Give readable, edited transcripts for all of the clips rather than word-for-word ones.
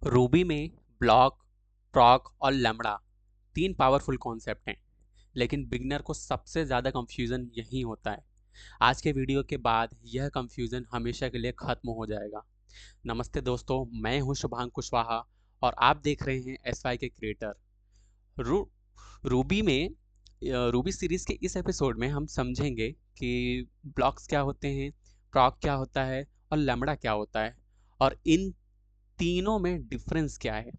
Ruby में block, प्रॉक और lambda तीन पावरफुल कॉन्सेप्ट हैं, लेकिन बिगनर को सबसे ज़्यादा कंफ्यूजन यही होता है। आज के वीडियो के बाद यह कंफ्यूजन हमेशा के लिए खत्म हो जाएगा। नमस्ते दोस्तों, मैं हूं शुभांग कुशवाहा और आप देख रहे हैं एसवाई के क्रिएटर। रू रूबी में रूबी सीरीज के इस एपिसोड में हम समझेंगे कि ब्लॉक्स क्या होते हैं, प्रॉक क्या होता है और लैम्बडा क्या होता है, और इन तीनों में डिफरेंस क्या है।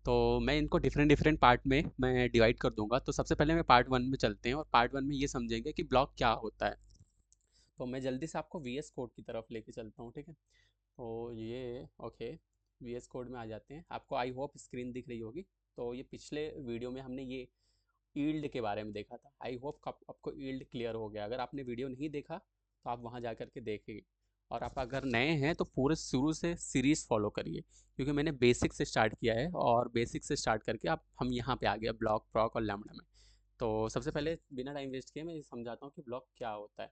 तो मैं इनको डिफरेंट डिफरेंट पार्ट में मैं डिवाइड कर दूंगा। तो सबसे पहले मैं पार्ट वन में चलते हैं और पार्ट वन में ये समझेंगे कि ब्लॉक क्या होता है। तो मैं जल्दी से आपको वीएस कोड की तरफ लेके चलता हूँ, ठीक है। तो ये ओके, वीएस कोड में आ जाते हैं। आपको आई होप स्क्रीन दिख रही होगी। तो ये पिछले वीडियो में हमने ये ईल्ड के बारे में देखा था। आई होप आपको ईल्ड क्लियर हो गया। अगर आपने वीडियो नहीं देखा तो आप वहाँ जा करके देखिए। और आप अगर नए हैं तो पूरे शुरू से सीरीज़ फॉलो करिए, क्योंकि मैंने बेसिक से स्टार्ट किया है और बेसिक से स्टार्ट करके आप हम यहाँ पे आ गए ब्लॉक, प्रॉक और लैम्बडा में। तो सबसे पहले बिना टाइम वेस्ट किए मैं ये समझाता हूँ कि ब्लॉक क्या होता है।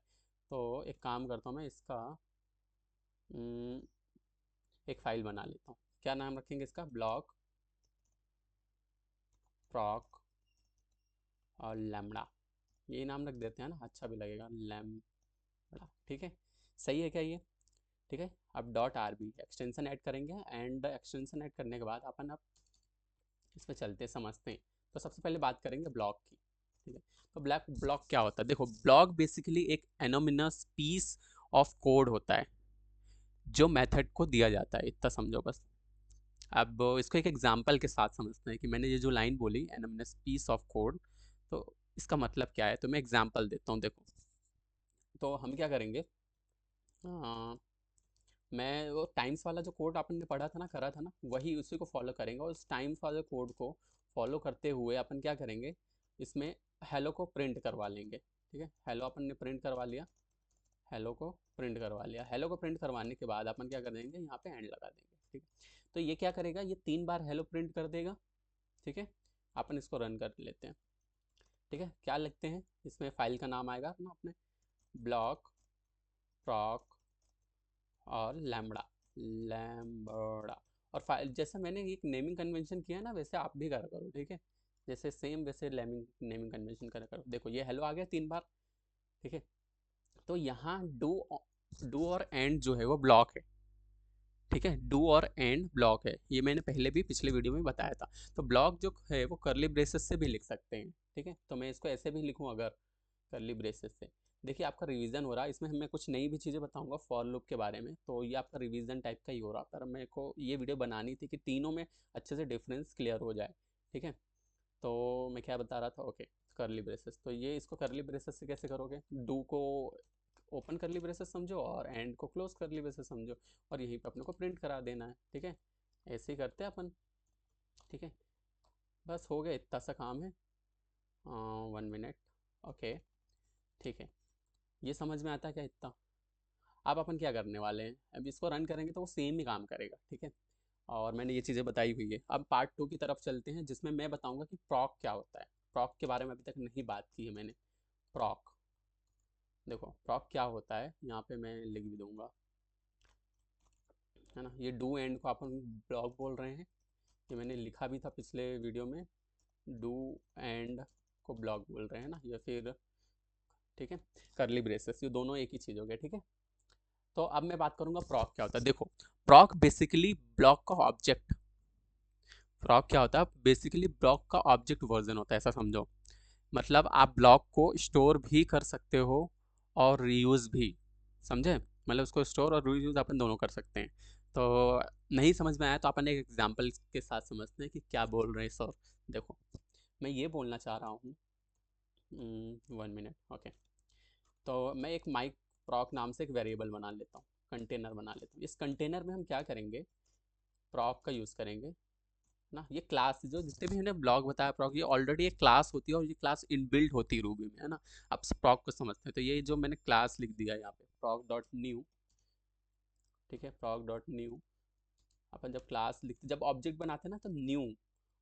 तो एक काम करता हूँ मैं इसका एक फ़ाइल बना लेता हूँ। क्या नाम रखेंगे इसका? ब्लॉक, प्रॉक और लैम्बडा। यही नाम रख देते हैं ना, अच्छा भी लगेगा, लैम्बडा। ठीक है, सही है क्या ये? ठीक है। अब dot R B extension add करेंगे, एंड एक्सटेंशन ऐड करने के बाद अपन अब इसमें चलते समझते हैं। तो सबसे पहले बात करेंगे ब्लॉक की। ठीक है। तो ब्लॉक क्या होता है? देखो, ब्लॉक बेसिकली एक एनोमिनस पीस ऑफ कोड होता है जो मेथड को दिया जाता है। इतना समझो बस। अब इसको एक एग्जांपल के साथ समझते हैं कि मैंने ये जो लाइन बोली, एनोमिनस पीस ऑफ कोड, तो इसका मतलब क्या है। तो मैं एग्जांपल देता हूँ, देखो। तो हम क्या करेंगे, मैं वो टाइम्स वाला जो कोड आपने पढ़ा था ना, करा था ना, वही उसी को फॉलो करेंगे। और उस टाइम्स वाले कोड को फॉलो करते हुए अपन क्या करेंगे, इसमें हेलो को प्रिंट करवा लेंगे। ठीक है, हेलो अपन ने प्रिंट करवा लिया। हेलो को प्रिंट करवा लिया। हेलो को प्रिंट करवाने के बाद अपन क्या कर देंगे, यहाँ पे एंड लगा देंगे। ठीक है। तो ये क्या करेगा, ये 3 बार हेलो प्रिंट कर देगा। ठीक है। अपन इसको रन कर लेते हैं। ठीक है, क्या लिखते हैं इसमें? फाइल का नाम आएगा अपना, अपने ब्लॉक, प्रॉक और लैम्बडा, लैम्बडा। और फाइल जैसे मैंने एक नेमिंग कन्वेंशन किया ना, वैसे आप भी करा करो। ठीक है, जैसे सेम वैसे नेमिंग नेमिंग कन्वेंशन करा करो। देखो ये हेलो आ गया 3 बार। ठीक है। तो यहाँ डू और एंड जो है वो ब्लॉक है। ठीक है, डू और एंड ब्लॉक है। ये मैंने पहले भी पिछले वीडियो में बताया था। तो ब्लॉक जो है वो करली ब्रेसेस से भी लिख सकते हैं। ठीक है, तो मैं इसको ऐसे भी लिखूँ अगर, करली ब्रेसेस से। देखिए आपका रिवीजन हो रहा है इसमें। मैं कुछ नई भी चीज़ें बताऊंगा फॉर लूप के बारे में, तो ये आपका रिवीजन टाइप का ही हो रहा, पर मेरे को ये वीडियो बनानी थी कि तीनों में अच्छे से डिफरेंस क्लियर हो जाए। ठीक है। तो मैं क्या बता रहा था, ओके, करली ब्रेसेस। तो ये इसको करली ब्रेसेस से कैसे करोगे? डू को ओपन करली ब्रेसेस समझो और एंड को क्लोज करली ब्रेसेस समझो, और यहीं पे अपने को प्रिंट करा देना है। ठीक है, ऐसे ही करते हैं अपन। ठीक है, बस हो गया, इतना सा काम है। 1 मिनट। ओके, ठीक है। ये समझ में आता है क्या इतना? अब अपन क्या करने वाले हैं, अब इसको रन करेंगे तो वो सेम ही काम करेगा। ठीक है, और मैंने ये चीज़ें बताई हुई है। अब पार्ट 2 की तरफ चलते हैं, जिसमें मैं बताऊंगा कि प्रॉक क्या होता है। प्रॉक के बारे में अभी तक नहीं बात की है मैंने। प्रॉक, देखो प्रॉक क्या होता है, यहाँ पे मैं लिख भी दूंगा, है ना। ये डू एंड को अपन ब्लॉक बोल रहे हैं। ये मैंने लिखा भी था पिछले वीडियो में, डू एंड को ब्लॉक बोल रहे हैं ना, या फिर, ठीक है, करली ब्रेसेस, ये दोनों एक ही चीज़ हो गया। ठीक है। तो अब मैं बात करूंगा प्रॉक क्या होता है। देखो, प्रॉक बेसिकली ब्लॉक का ऑब्जेक्ट, प्रॉक क्या होता है, बेसिकली ब्लॉक का ऑब्जेक्ट वर्जन होता है, ऐसा समझो। मतलब आप ब्लॉक को स्टोर भी कर सकते हो और रीयूज भी, समझे? मतलब उसको स्टोर और रीयूज अपन दोनों कर सकते हैं। तो नहीं समझ में आया तो अपन एक एग्जांपल के साथ समझते हैं कि क्या बोल रहे हैं सर। देखो, मैं ये बोलना चाह रहा हूँ, 1 मिनट, ओके। तो मैं एक माइक प्रॉक नाम से एक वेरिएबल बना लेता हूँ, कंटेनर बना लेता हूँ। इस कंटेनर में हम क्या करेंगे, प्रॉक का यूज़ करेंगे ना। ये क्लास जो जितने भी हमने ब्लॉग बताया प्रॉक, ये ऑलरेडी एक क्लास होती है और ये क्लास इनबिल्ट होती है रूबी में, है ना। आप प्रॉक को समझते हैं तो ये जो मैंने क्लास लिख दिया यहाँ पे, प्रॉक डॉट न्यू। ठीक है, प्रॉक डॉट न्यू। अपन जब क्लास लिखते, जब ऑब्जेक्ट बनाते हैं ना, तो न्यू।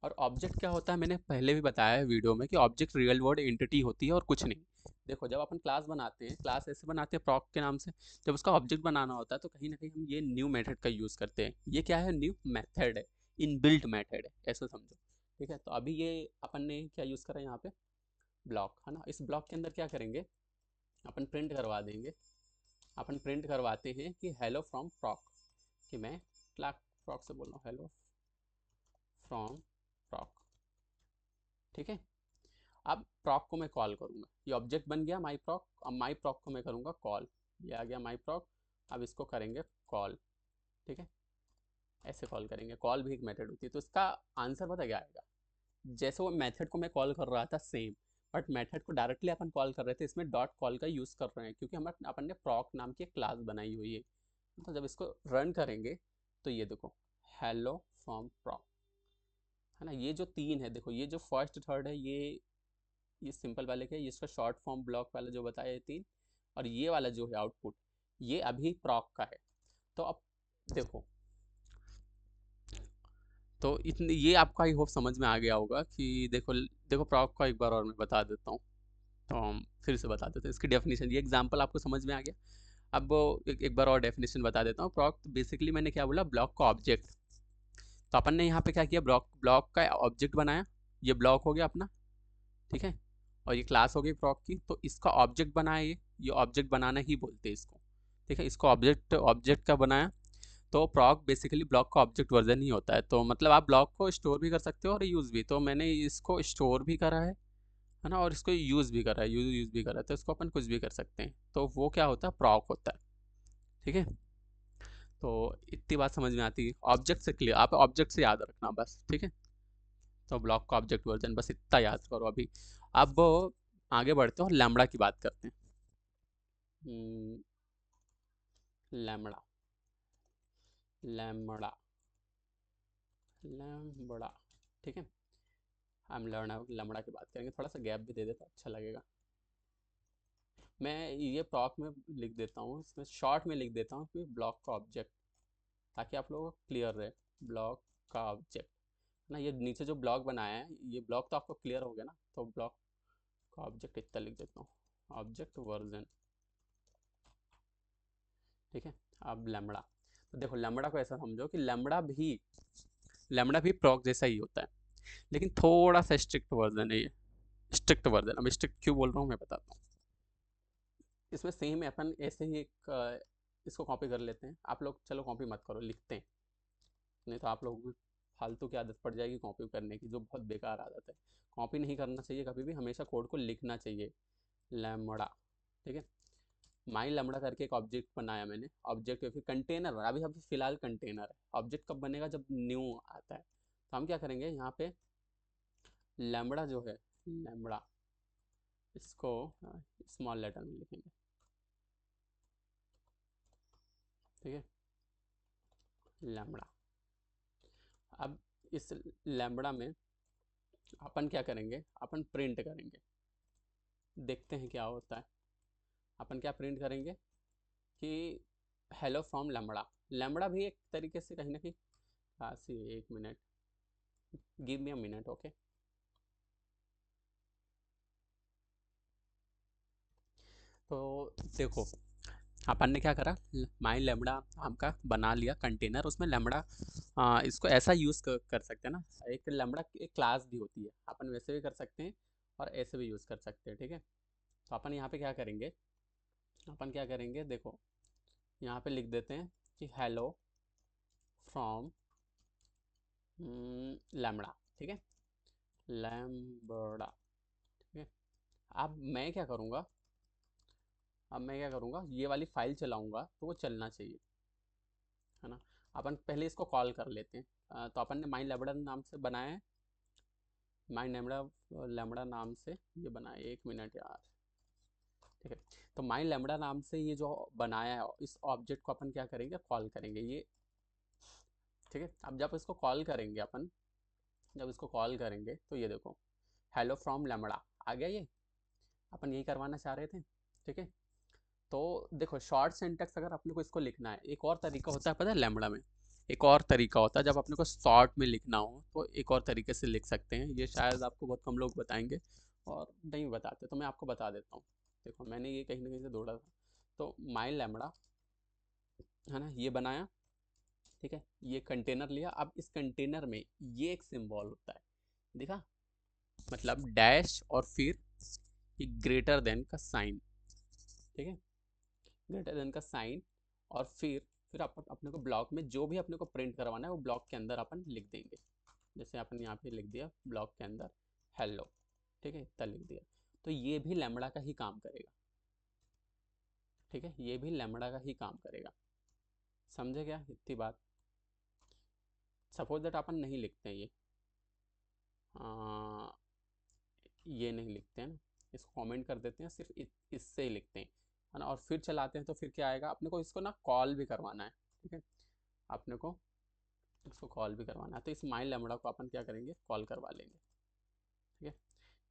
और ऑब्जेक्ट क्या होता है, मैंने पहले भी बताया है वीडियो में कि ऑब्जेक्ट रियल वर्ल्ड एंटिटी होती है और कुछ नहीं। देखो, जब अपन क्लास बनाते हैं, क्लास ऐसे बनाते हैं प्रॉक के नाम से। जब उसका ऑब्जेक्ट बनाना होता है तो कहीं ना कहीं हम ये न्यू मेथड का यूज़ करते हैं। ये क्या है, न्यू मेथड है। इनबिल्ट मेथड है, ऐसा समझो। ठीक है, तो अभी ये अपन ने क्या यूज़ करा यहाँ पे, ब्लॉक, है ना। इस ब्लॉक के अंदर क्या करेंगे, अपन प्रिंट करवा देंगे। अपन प्रिंट करवाते हैं कि हेलो फ्रॉम प्रॉक, कि मैं क्लार्क प्रॉक से बोल रहा हूँ, हेलो फ्रॉम प्रॉक। ठीक है, अब प्रॉक को मैं कॉल करूँगा, ये ऑब्जेक्ट बन गया माई प्रॉक। अब माई प्रॉक को मैं करूँगा कॉल, ये आ गया माई प्रॉक। अब इसको करेंगे कॉल। ठीक है, ऐसे कॉल करेंगे, कॉल भी एक मेथड होती है। तो इसका आंसर पता क्या आएगा, जैसे वो मेथड को मैं कॉल कर रहा था सेम, बट मेथड को डायरेक्टली अपन कॉल कर रहे थे, इसमें डॉट कॉल का यूज़ कर रहे हैं क्योंकि हम अपन ने प्रॉक नाम की एक क्लास बनाई हुई है। तो जब इसको रन करेंगे तो ये देखो, हेलो फ्रॉम प्रॉक, है ना। ये जो तीन है देखो, ये जो फर्स्ट थर्ड है, ये सिंपल वाले के, इसका शॉर्ट फॉर्म ब्लॉक वाला जो बताया है तीन, और ये वाला जो है आउटपुट, ये अभी प्रॉक का है। तो अब देखो, तो इतनी ये आपको आई होप समझ में आ गया होगा कि देखो देखो प्रॉक का एक बार और मैं बता देता हूँ। तो हम फिर से बता देते हैं इसकी डेफिनेशन, ये एग्जांपल आपको समझ में आ गया। अब एक बार और डेफिनेशन बता देता हूँ। प्रॉक बेसिकली मैंने क्या बोला, ब्लॉक का ऑब्जेक्ट। तो अपन ने यहाँ पे क्या किया, ब्लॉक ब्लॉक का ऑब्जेक्ट बनाया, ये ब्लॉक हो गया अपना। ठीक है, और ये क्लास हो गई प्रॉक की, तो इसका ऑब्जेक्ट बनाया, ये ऑब्जेक्ट बनाना ही बोलते हैं इसको। ठीक है, इसको ऑब्जेक्ट ऑब्जेक्ट का बनाया। तो प्रॉक बेसिकली ब्लॉक का ऑब्जेक्ट वर्जन ही होता है। तो मतलब आप ब्लॉक को स्टोर भी कर सकते हो और यूज़ भी। तो मैंने इसको स्टोर भी करा है ना, और इसको यूज़ भी करा है, यूज़ भी करा है। तो इसको अपन कुछ भी कर सकते हैं, तो वो क्या होता है, प्रॉक होता है। ठीक है, तो इतनी बात समझ में आती है। ऑब्जेक्ट से क्लियर, आप ऑब्जेक्ट से याद रखना बस। ठीक है, तो ब्लॉक का ऑब्जेक्ट वर्जन बस इतना याद करो अभी। अब आगे बढ़ते हो, लैम्बडा की बात करते हैं। Lambda, lambda, lambda. ठीक है, हम लैम्बडा की बात करेंगे, थोड़ा सा गैप भी दे देता अच्छा लगेगा। मैं ये प्रॉक में लिख देता हूँ, इसमें शॉर्ट में लिख देता हूँ कि ब्लॉक का ऑब्जेक्ट, ताकि आप लोगों को क्लियर रहे। ब्लॉक का ऑब्जेक्ट ना, ये नीचे जो ब्लॉक बनाया है, ये ब्लॉक तो आपको क्लियर हो गया ना। तो ब्लॉक का ऑब्जेक्ट इतना लिख देता हूँ, ऑब्जेक्ट वर्जन। ठीक है, अब लैम्बडा, तो देखो लैम्बडा को ऐसा समझो कि लैम्बडा भी प्रॉक जैसा ही होता है, लेकिन थोड़ा सा स्ट्रिक्ट वर्जन है ये, स्ट्रिक्ट वर्जन। अब स्ट्रिक्ट क्यों बोल रहा हूँ मैं बताता हूँ। इसमें सेम अपन ऐसे ही एक इसको कॉपी कर लेते हैं। आप लोग चलो कॉपी मत करो, लिखते हैं, नहीं तो आप लोगों को फालतू की आदत पड़ जाएगी कॉपी करने की, जो बहुत बेकार आदत है। कॉपी नहीं करना चाहिए कभी भी, हमेशा कोड को लिखना चाहिए। लैम्बडा, ठीक है, माई लैम्बडा करके एक ऑब्जेक्ट बनाया मैंने। ऑब्जेक्ट या फिर कंटेनर, अभी अभी फिलहाल कंटेनर है। ऑब्जेक्ट कब बनेगा, जब न्यू आता है। तो हम क्या करेंगे यहाँ पे, लैम्बडा जो है, लैम्बडा, इसको स्मॉल लेटर में लिखेंगे। ठीक है, लैम्बडा। अब इस लैम्बडा में अपन क्या करेंगे, अपन प्रिंट करेंगे, देखते हैं क्या होता है। अपन क्या प्रिंट करेंगे कि हेलो फ्रॉम लैम्बडा। लैम्बडा भी एक तरीके से कहीं ना कहीं, काशी, एक minute, give me a minute, okay. तो देखो, अपन ने क्या करा, माई लैम्बडा नाम का बना लिया कंटेनर, उसमें लैम्बडा इसको ऐसा यूज़ कर सकते हैं ना। एक लैम्बडा एक क्लास भी होती है, अपन वैसे भी कर सकते हैं और ऐसे भी यूज़ कर सकते हैं। ठीक है, तो अपन यहाँ पे क्या करेंगे, अपन क्या करेंगे देखो, यहाँ पे लिख देते हैं कि हेलो फ्रॉम लैम्बडा। ठीक है, लैम्बडा। ठीक है, अब मैं क्या करूँगा, अब मैं क्या करूँगा, ये वाली फाइल चलाऊँगा तो वो चलना चाहिए, है ना। अपन पहले इसको कॉल कर लेते हैं। तो अपन ने माई लैम्बडा नाम से बनाया है, माई लैम्बडा, लैम्बडा नाम से ये बनाया, एक मिनट यार। ठीक है, तो माई लैम्बडा नाम से ये जो बनाया है, इस ऑब्जेक्ट को अपन क्या करेंगे, कॉल करेंगे ये। ठीक है, अब जब इसको कॉल करेंगे अपन, जब इसको कॉल करेंगे तो ये देखो, हेलो फ्रॉम लैम्बडा आ गया ये। अपन यही करवाना चाह रहे थे। ठीक है, तो देखो शॉर्ट सेंटेक्स अगर अपने को इसको लिखना है, एक और तरीका होता है पता है लैम्बडा में, एक और तरीका होता है जब अपने को शॉर्ट में लिखना हो, तो एक और तरीके से लिख सकते हैं। ये शायद आपको बहुत कम लोग बताएंगे और नहीं बताते, तो मैं आपको बता देता हूँ। देखो मैंने ये कहीं ना कहीं से दौड़ा था। तो माई लैम्बडा, है ना, ये बनाया। ठीक है, ये कंटेनर लिया। अब इस कंटेनर में ये एक सिंबल होता है, देखा, मतलब डैश और फिर ग्रेटर देन का साइन, ठीक है, ग्रेटर देन का साइन। और फिर अपने को ब्लॉक में जो भी अपने को प्रिंट करवाना है वो ब्लॉक के अंदर अपन लिख देंगे। जैसे अपन यहाँ पे लिख दिया ब्लॉक के अंदर हेलो, ठीक है, इतना लिख दिया। तो ये भी लैम्बडा का ही काम करेगा, ठीक है, ये भी लैम्बडा का ही काम करेगा। समझे क्या इतनी बात? सपोज दैट अपन नहीं लिखते हैं आ, ये नहीं लिखते हैं ना, इसको कमेंट कर देते हैं, सिर्फ इससे ही लिखते हैं, है ना। और फिर चलाते हैं तो फिर क्या आएगा, अपने को इसको ना कॉल भी करवाना है, ठीक है, अपने को इसको कॉल भी करवाना है। तो इस माई लैम्बडा को अपन क्या करेंगे, कॉल करवा लेंगे, ठीक है।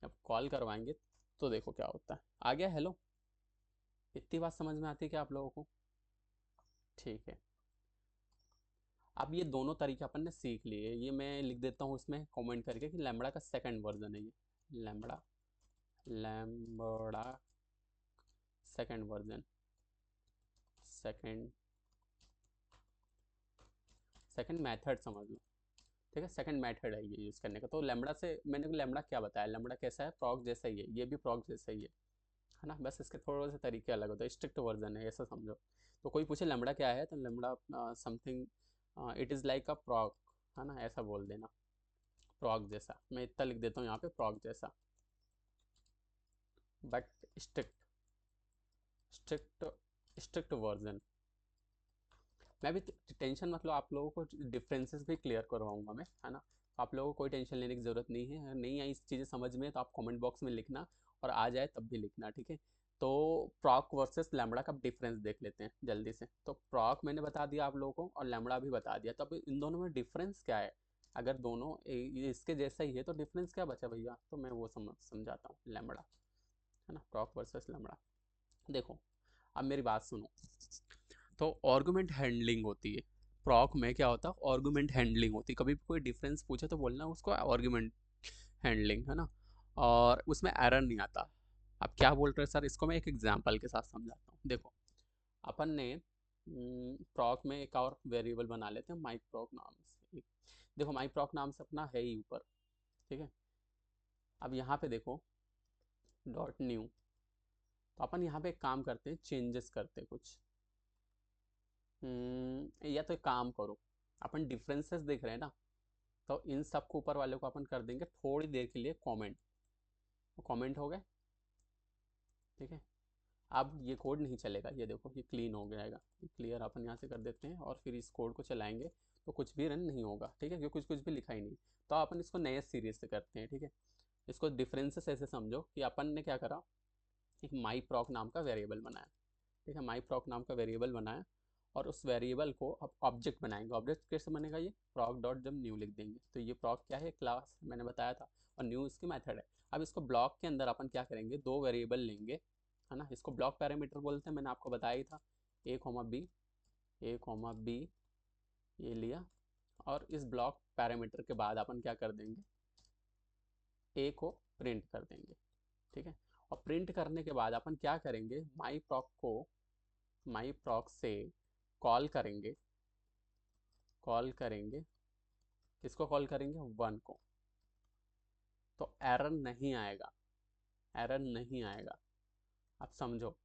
अब कॉल करवाएंगे तो देखो क्या होता है। आ गया हेलो? इतनी बात समझ में आती है क्या आप लोगों को? ठीक है। अब ये दोनों तरीके अपन ने सीख लिए, ये मैं लिख देता हूँ इसमें कमेंट करके कि लैम्बडा का सेकंड वर्जन है ये, lambda, lambda second version, second second method समझ लो, ठीक है, सेकंड मेथड है ये यूज़ करने का। तो लैम्बडा से मैंने लैम्बडा क्या बताया, लैम्बडा कैसा है, प्रॉक जैसा ही है, ये भी प्रॉक जैसा ही है ना, बस इसके थोड़े से तरीके अलग होते हैं, स्ट्रिक्ट वर्जन है ऐसा समझो। तो कोई पूछे लैम्बडा क्या है, तो lambda something it is like a प्रॉक, है ना, ऐसा बोल देना, प्रॉक जैसा। मैं इतना लिख देता हूँ यहाँ पे, प्रॉक जैसा, but strict, strict strict version. मैं भी टेंशन मत लो, आप लोगों को डिफरेंसेस भी क्लियर करवाऊंगा मैं, है ना। आप लोगों को कोई टेंशन लेने की ज़रूरत नहीं है, अगर नहीं आई इस चीज़ें समझ में तो आप कमेंट बॉक्स में लिखना, और आ जाए तब भी लिखना, ठीक है। तो प्रॉक वर्सेस लैम्बडा का डिफरेंस देख लेते हैं जल्दी से। तो प्रॉक मैंने बता दिया आप लोगों को, और लैम्बडा भी बता दिया, तो अब इन दोनों में डिफरेंस क्या है। अगर दोनों ये इसके जैसा ही है तो डिफरेंस क्या बचा भैया, तो मैं वो समझाता हूँ, लैम्बडा, है ना, प्रॉक वर्सेस लैम्बडा। देखो, अब मेरी बात सुनो। तो आर्गुमेंट हैंडलिंग होती है, प्रॉक में क्या होता है, आर्गुमेंट हैंडलिंग होती है। कभी भी कोई डिफरेंस पूछे तो बोलना उसको आर्गुमेंट हैंडलिंग, है ना, और उसमें एरर नहीं आता। अब क्या बोल रहे हैं सर, इसको मैं एक एग्जांपल के साथ समझाता हूँ। देखो, अपन ने प्रॉक में एक और वेरिएबल बना लेते हैं माई प्रॉक नाम से। देखो, माई प्रॉक नाम से अपना है ही ऊपर, ठीक है। अब यहाँ पे देखो डॉट न्यू, तो अपन यहाँ पे एक काम करते हैं, चेंजेस करते हैं कुछ। या तो एक काम करो, अपन डिफरेंसेस देख रहे हैं ना, तो इन सब को ऊपर वाले को अपन कर देंगे थोड़ी देर के लिए कमेंट, तो कमेंट हो गए, ठीक है। अब ये कोड नहीं चलेगा, ये देखो ये क्लीन हो जाएगा, ये क्लियर अपन यहाँ से कर देते हैं, और फिर इस कोड को चलाएंगे तो कुछ भी रन नहीं होगा, ठीक है, क्योंकि कुछ कुछ भी लिखा ही नहीं। तो अपन इसको नए सीरीज से करते हैं, ठीक है। इसको डिफरेंसेस ऐसे समझो कि अपन ने क्या करा, एक माई प्रॉक नाम का वेरिएबल बनाया, ठीक है, माई प्रॉक नाम का वेरिएबल बनाया, और उस वेरिएबल को अब ऑब्जेक्ट बनाएंगे। ऑब्जेक्ट कैसे बनेगा, ये प्रॉक डॉट जब न्यू लिख देंगे, तो ये प्रॉक क्या है, क्लास मैंने बताया था, और न्यू इसकी मेथड है। अब इसको ब्लॉक के अंदर अपन क्या करेंगे, दो वेरिएबल लेंगे, है ना, इसको ब्लॉक पैरामीटर बोलते हैं, मैंने आपको बताया ही था, ए कॉमा बी, ए कॉमा बी, ये लिया। और इस ब्लॉक पैरामीटर के बाद अपन क्या कर देंगे, ए को प्रिंट कर देंगे, ठीक है। और प्रिंट करने के बाद अपन क्या करेंगे, माई प्रॉक को, माई प्रॉक से कॉल करेंगे, कॉल करेंगे, किसको कॉल करेंगे, वन को। तो एरर नहीं आएगा, एरर नहीं आएगा। अब समझो,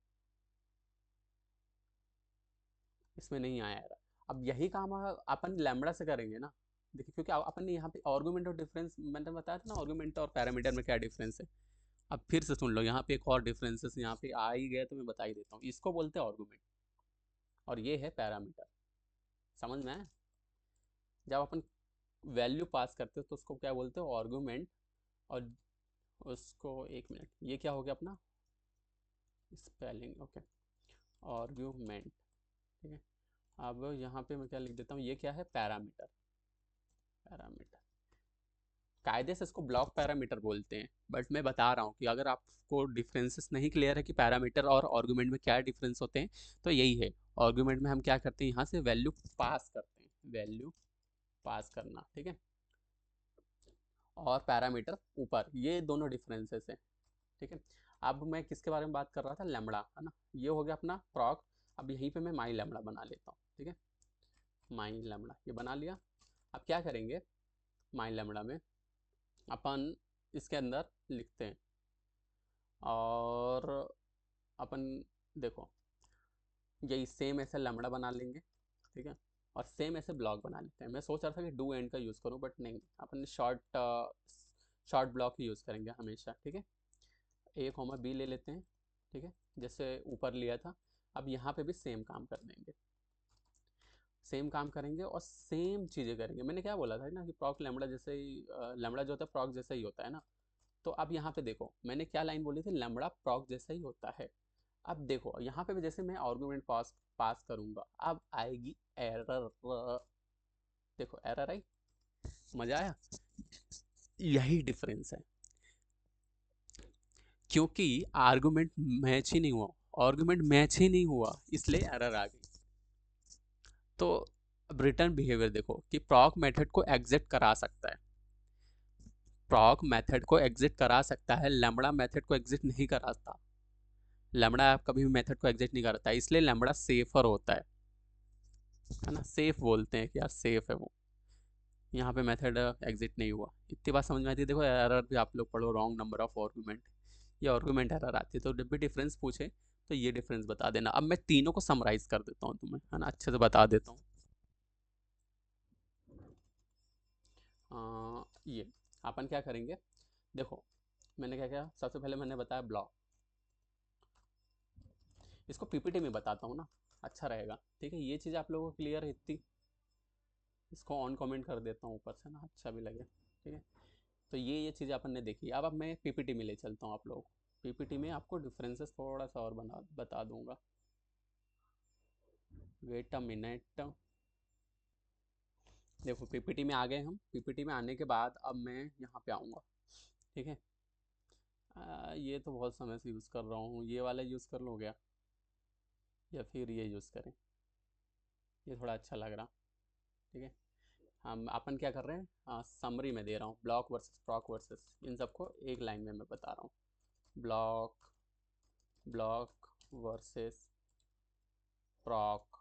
इसमें नहीं आया एरर। अब यही काम अपन लैम्बडा से करेंगे ना, देखिए, क्योंकि अपन ने यहाँ पे आर्गुमेंट और डिफरेंस मैंने बताया था ना, आर्गुमेंट और पैरामीटर में क्या डिफरेंस है। अब फिर से सुन लो, यहाँ पे एक और डिफरेंसेस यहाँ पे आ ही गया तो मैं बता ही देता हूँ। इसको बोलते हैं आर्गुमेंट, और ये है पैरामीटर। समझ में आया? जब अपन वैल्यू पास करते हो तो उसको क्या बोलते हो, आर्गुमेंट। और उसको, एक मिनट, ये क्या हो गया अपना स्पेलिंग, ओके, आर्गुमेंट, ठीक है। अब यहाँ पे मैं क्या लिख देता हूँ, ये क्या है, पैरामीटर, पैरामीटर। कायदे से इसको ब्लॉक पैरामीटर बोलते हैं, बट मैं बता रहा हूँ कि अगर आपको डिफरेंसेस नहीं क्लियर है कि पैरामीटर और आर्गुमेंट में क्या डिफरेंस होते हैं, तो यही है। आर्गुमेंट में हम क्या करते हैं, यहाँ से वैल्यू पास करते हैं, वैल्यू पास करना, ठीक है, और पैरामीटर ऊपर, ये दोनों डिफरेंसेस हैं, ठीक है। अब मैं किसके बारे में बात कर रहा था, लैम्बडा, है ना, ये हो गया अपना प्रॉक। अब यहीं पे मैं माई लैम्बडा बना लेता हूँ, ठीक है, माइन लैम्बडा ये बना लिया। अब क्या करेंगे, माइन लैम्बडा में अपन इसके अंदर लिखते हैं और अपन देखो यही सेम ऐसे लैम्बडा बना लेंगे, ठीक है, और सेम ऐसे ब्लॉक बना लेते हैं। मैं सोच रहा था कि डू एंड का यूज़ करूँ बट नहीं, अपन शॉर्ट ब्लॉक ही यूज़ करेंगे हमेशा, ठीक है। ए कॉमा बी ले लेते हैं, ठीक है, जैसे ऊपर लिया था। अब यहाँ पे भी सेम काम कर देंगे, सेम काम करेंगे और सेम चीज़ें करेंगे। मैंने क्या बोला था ना कि प्रॉक लैम्बडा जैसे ही लैम्बडा जो होता है प्रॉक जैसा ही होता है ना। तो अब यहाँ पे देखो मैंने क्या लाइन बोली थी, लैम्बडा प्रॉक जैसा ही होता है। अब देखो यहाँ पे भी जैसे मैं आर्गुमेंट पास पास करूंगा, अब आएगी एरर। देखो एरर आई, मजा आया। यही डिफरेंस है, क्योंकि आर्गुमेंट मैच ही नहीं हुआ, आर्गुमेंट मैच ही नहीं हुआ इसलिए एरर आ गई। तो अब रिटर्न बिहेवियर देखो कि प्रॉक मेथड को एग्जिट करा सकता है, प्रॉक मेथड को एग्जिट करा सकता है, लैम्बडा मेथड को एग्जिट नहीं कराता। लैम्बडा कभी भी मेथड को एग्जिट नहीं करता, इसलिए लैम्बडा सेफर होता है ना, सेफ बोलते हैं कि यार सेफ है वो। यहाँ पे मेथड एग्जिट नहीं हुआ, इतनी बात समझ में आती है। देखो एरर भी आप लोग पढ़ो, रॉन्ग नंबर ऑफ आर्गुमेंट, ये आर्गुमेंट एरर आती है। तो जब भी डिफरेंस पूछे तो ये डिफरेंस बता देना। अब मैं तीनों को समराइज कर देता हूँ तुम्हें, है ना, अच्छे से बता देता हूँ। ये अपन क्या करेंगे, देखो मैंने क्या किया, सबसे पहले मैंने बताया ब्लॉक, इसको पीपीटी में बताता हूँ ना, अच्छा रहेगा, ठीक है। ये चीज़ आप लोगों को क्लियर है इतनी, इसको ऑन कमेंट कर देता हूँ ऊपर से ना, अच्छा भी लगे, ठीक है। तो ये चीज़ें अपन ने देखी। अब मैं पीपीटी में ले चलता हूँ आप लोग, पीपीटी में आपको डिफरेंसेस थोड़ा सा और बता दूंगा। वेट अ मिनट, देखो पीपीटी में आ गए हम। पीपीटी में आने के बाद अब मैं यहाँ पे आऊँगा, ठीक है। ये तो बहुत समय से यूज़ कर रहा हूँ, ये वाला यूज़ कर लो क्या, या फिर ये यूज़ करें, ये थोड़ा अच्छा लग रहा, ठीक है। हम अपन क्या कर रहे हैं, समरी में दे रहा हूँ, ब्लॉक वर्सेस प्रॉक वर्सेस, इन सबको एक लाइन में मैं बता रहा हूँ। ब्लॉक ब्लॉक वर्सेस प्रॉक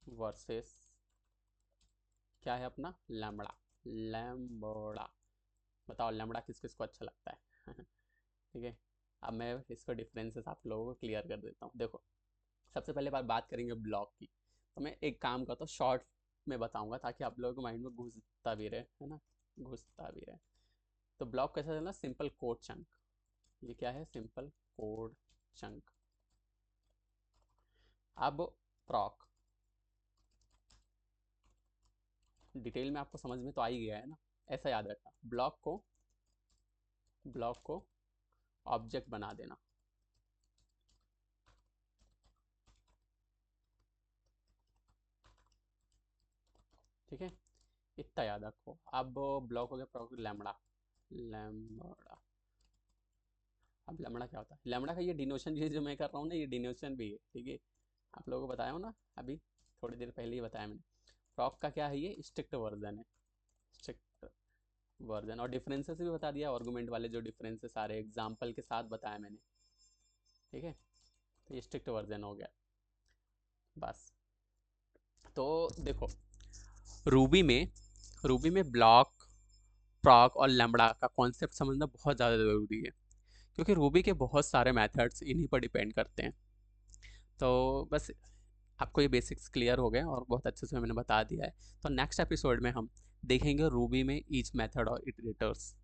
वर्सेस क्या है अपना, लैम्बडा, लैम्बडा। बताओ लैम्बडा किस किस को अच्छा लगता है ठीक है। अब मैं इसको डिफरेंसेस आप लोगों को क्लियर कर देता हूँ। देखो सबसे पहले बात करेंगे ब्लॉक की, तो मैं एक काम करता हूँ शॉर्ट में बताऊंगा ताकि आप लोगों को माइंड में घुसता भी रहे, है ना, घुसता भी रहे। तो ब्लॉक कैसा चलना, सिंपल कोड चंक, ये क्या है, सिंपल कोड चंक। अब प्रॉक डिटेल में आपको समझ में तो आ ही गया है ना। ऐसा याद रखना, ब्लॉक को ऑब्जेक्ट बना देना, ठीक है, इतना याद रखो। अब ब्लॉक हो गया प्रॉक लैम्बडा, लैम्बडा। अब लैम्बडा क्या होता है, लैम्बडा का ये डिनोशन, ये जो मैं कर रहा हूँ ना, ये डिनोशन भी है, ठीक है। आप लोगों को बताया हूँ ना अभी, थोड़ी देर पहले ही बताया मैंने। प्रॉक का क्या है, ये स्ट्रिक्ट वर्जन है, स्ट्रिक्ट वर्जन। और डिफरेंसेस भी बता दिया, आर्गुमेंट वाले जो डिफरेंसेस सारे एग्जाम्पल के साथ बताया मैंने, ठीक है। तो ये स्ट्रिक्ट वर्जन हो गया बस। तो देखो रूबी में ब्लॉक, प्रॉक और लैम्बडा का कॉन्सेप्ट समझना बहुत ज़्यादा ज़रूरी है, क्योंकि रूबी के बहुत सारे मेथड्स इन्हीं पर डिपेंड करते हैं। तो बस आपको ये बेसिक्स क्लियर हो गए और बहुत अच्छे से मैंने बता दिया है। तो नेक्स्ट एपिसोड में हम देखेंगे रूबी में ईच मेथड और इटरेटर्स,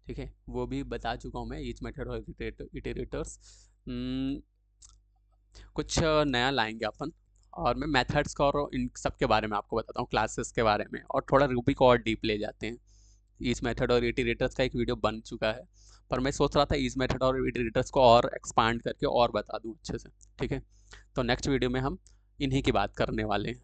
ठीक है, वो भी बता चुका हूँ मैं, ईच मेथड और इटरेटर्स। कुछ नया लाएंगे अपन, और मैं मेथड्स का और इन सब के बारे में आपको बताता हूँ, क्लासेस के बारे में, और थोड़ा रूबी को और डीप ले जाते हैं। ईच मेथड और इटरेटर्स का एक वीडियो बन चुका है, पर मैं सोच रहा था ईच मेथड और इटरेटर्स को और एक्सपांड करके और बता दूँ अच्छे से, ठीक है। तो नेक्स्ट वीडियो में हम इन्हीं की बात करने वाले हैं।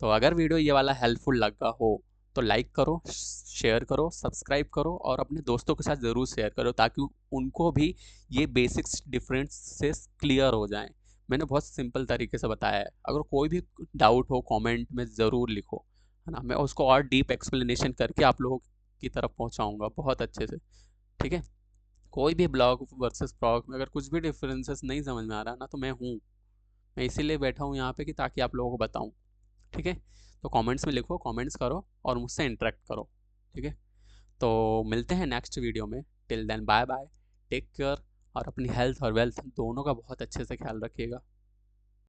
तो अगर वीडियो ये वाला हेल्पफुल लगा हो तो लाइक करो, शेयर करो, सब्सक्राइब करो और अपने दोस्तों के साथ ज़रूर शेयर करो, ताकि उनको भी ये बेसिक्स डिफरेंसेस क्लियर हो जाएं। मैंने बहुत सिंपल तरीके से बताया है, अगर कोई भी डाउट हो कमेंट में ज़रूर लिखो, है ना, मैं उसको और डीप एक्सप्लेनेशन करके आप लोगों की तरफ पहुंचाऊंगा बहुत अच्छे से, ठीक है। कोई भी ब्लॉग वर्सेस प्रॉग में अगर कुछ भी डिफरेंसेस नहीं समझ में आ रहा ना, तो मैं हूँ, मैं इसीलिए बैठा हूँ यहाँ पे कि ताकि आप लोगों को बताऊँ, ठीक है, तो कमेंट्स में लिखो, कमेंट्स करो और मुझसे इंटरेक्ट करो। ठीक है, तो मिलते हैं नेक्स्ट वीडियो में। Till then bye bye, take care, और अपनी हेल्थ और वेल्थ दोनों का बहुत अच्छे से ख्याल रखिएगा।